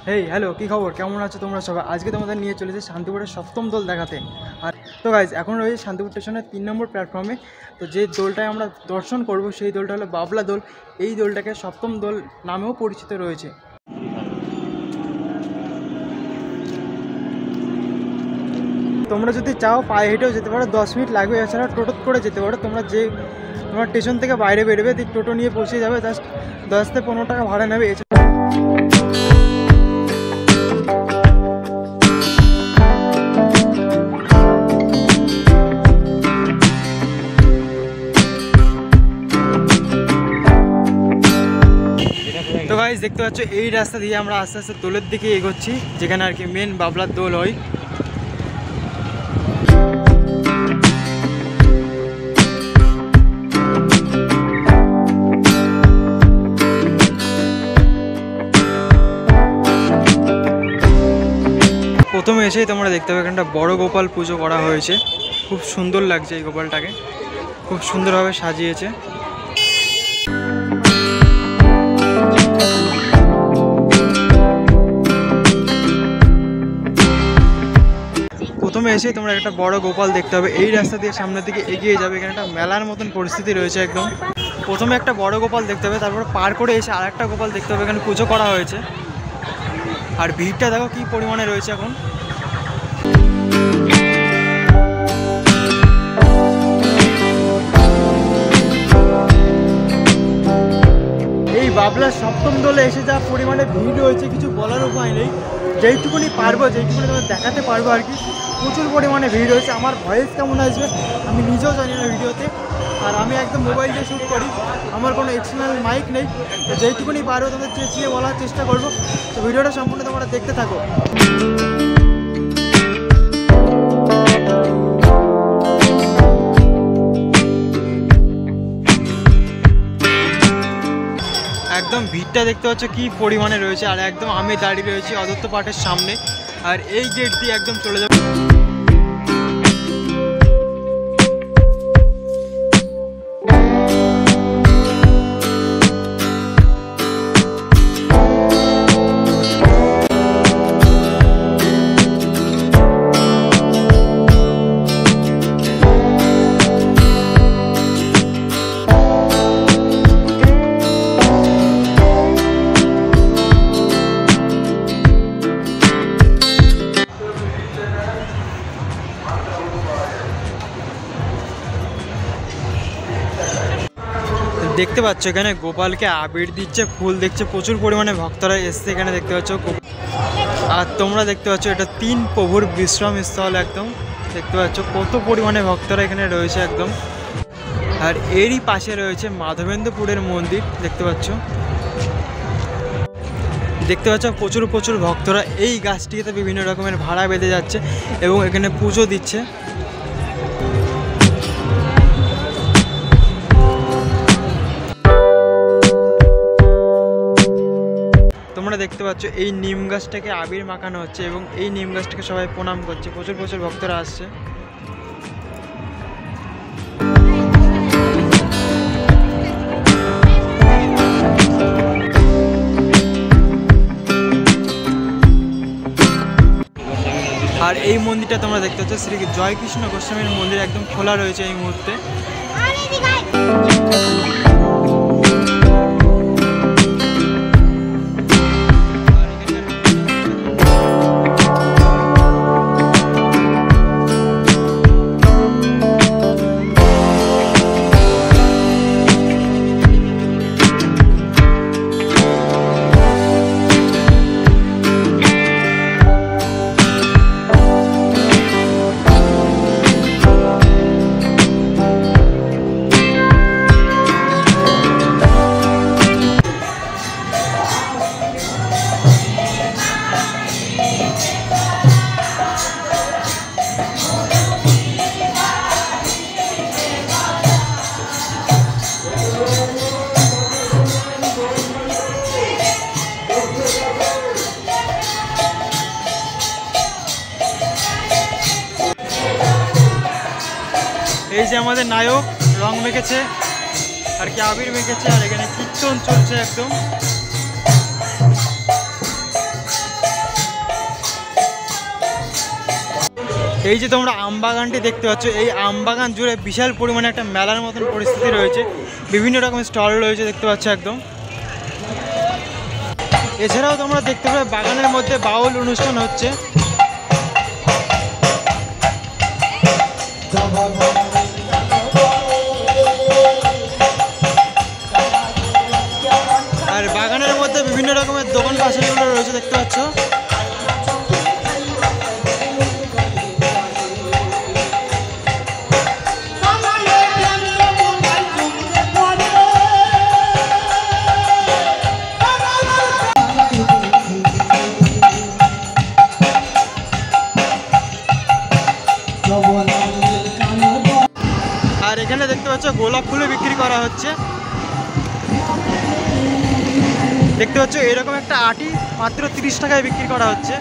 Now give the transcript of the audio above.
Hey hello, কী খবর? কেমন আছো তোমরা সবাই? আজকে তোমাদের নিয়ে চলেছে শান্তিপুরের সপ্তম দোল দেখাতে। আর তো গাইজ, এখন রয়েছে শান্তিপুর স্টেশনের 3 নম্বর প্ল্যাটফর্মে। তো যে দোলটায় আমরা দর্শন করব সেই দোলটা হলো বাবলা দোল। এই দোলটাকে সপ্তম দোল নামেও পরিচিত রয়েছে। তোমরা যদি চাও পায়ে হেঁটেও যেতে পারো, 10 মিনিট লাগবে। এছাড়া টোটো করে যেতে পারো। তোমরা স্টেশন থেকে বাইরে বেরোবে, টোটো নিয়ে পৌঁছে যাবে। জাস্ট 10 থেকে 15 টাকা ভাড়া নেবে। তো গাইস, দেখতে পাচ্ছ এই রাস্তা দিয়ে আমরা আস্তে আস্তে দোলের দিকে এগোচ্ছি, যেখানে আর কি মেন বাবলার দোল হয়। প্রথমে এসেই তোমরা দেখতে পাবে এখানটা বড় গোপাল পুজো করা হয়েছে। খুব সুন্দর লাগছে, এই গোপালটাকে খুব সুন্দরভাবে সাজিয়েছে। প্রথমে এসেই তোমরা একটা বড় গোপাল দেখতে হবে। এই রাস্তা দিয়ে সামনের দিকে এগিয়ে যাবে, এখানে একটা মেলার মতন পরিস্থিতি রয়েছে একদম। প্রথমে একটা বড় গোপাল দেখতে হবে, তারপর পার করে এসে আর একটা গোপাল দেখতে হবে। এখানে পুজো করা হয়েছে। আর ভিড়টা দেখো কী পরিমাণে রয়েছে এখন। এই বাবলার সপ্তম দোলে এসে যা পরিমাণে ভিড় রয়েছে, কিছু বলার উপায় নেই। যেইটুকুনি পারবো, যেইটুকুনি তোমাদের দেখাতে পারবো আর কি। প্রচুর পরিমাণে ভিড় রয়েছে। আমার ভয়েস কেমন আসবে আমি নিজেও জানি না ভিডিওতে। আর আমি একদম মোবাইল দিয়ে শ্যুট করি, আমার কোনো এক্সটার্নাল মাইক নেই। তো যেইটুকুনি পারবো তোমাদের চেঁচিয়ে বলার চেষ্টা করবো। তো ভিডিওটা সম্পূর্ণ তোমরা দেখতে থাকো। একদম ভিড়টা দেখতে পাচ্ছ কি পরিমাণে রয়েছে। আর একদম আমি দাঁড়িয়ে রয়েছি অদত্ত পাঠের সামনে। আর এই গেট দিয়ে একদম চলে যাবে। দেখতে পাচ্ছ এখানে গোপালকে আবির দিচ্ছে, ফুল দেখছে। প্রচুর পরিমাণে ভক্তরা এসছে এখানে, দেখতে পাচ্ছ। আর তোমরা দেখতে পাচ্ছ এটা 3 প্রভুর বিশ্রাম স্থল। একদম দেখতে পাচ্ছ কত পরিমাণে ভক্তরা এখানে রয়েছে একদম। আর এরই পাশে রয়েছে মাধবেন্দ্রপুরের মন্দির, দেখতে পাচ্ছ। প্রচুর ভক্তরা এই গাছটিতে বিভিন্ন রকমের ভাড়া বেঁধে যাচ্ছে এবং এখানে পুজো দিচ্ছে। তোমরা দেখতে পাচ্ছ এই নিম গাছটাকে আবির মাখানো হচ্ছে এবং এই নিম গাছটাকে সবাই প্রণাম করছে। প্রচুর ভক্তরা আসছে। আর এই মন্দিরটা তোমরা দেখতে পাচ্ছ শ্রী জয়কৃষ্ণ গোস্বামীর মন্দির, একদম খোলা রয়েছে এই মুহূর্তে। এই যে আমাদের নায়ক রং মেখেছে আর কি আবির মেখেছে, আর এখানে কীর্তন চলছে একদম। এই যে তোমরা আমবাগানটি দেখতে পাচ্ছ, এই আমবাগান জুড়ে বিশাল পরিমাণে একটা মেলার মতন পরিস্থিতি রয়েছে, বিভিন্ন রকমের স্টল রয়েছে দেখতে পাচ্ছ একদম। এছাড়াও তোমরা দেখতে পাবে বাগানের মধ্যে বাউল অনুষ্ঠান হচ্ছে। আর বাগানের মধ্যে বিভিন্ন রকমের দোকান পাশাগুলো রয়েছে দেখতে পাচ্ছ। আর এখানে দেখতে পাচ্ছ গোলাপ ফুলও বিক্রি করা হচ্ছে। দেখতে পাচ্ছ এরকম একটা আটি মাত্র 30 টাকায় বিক্রি করা হচ্ছে।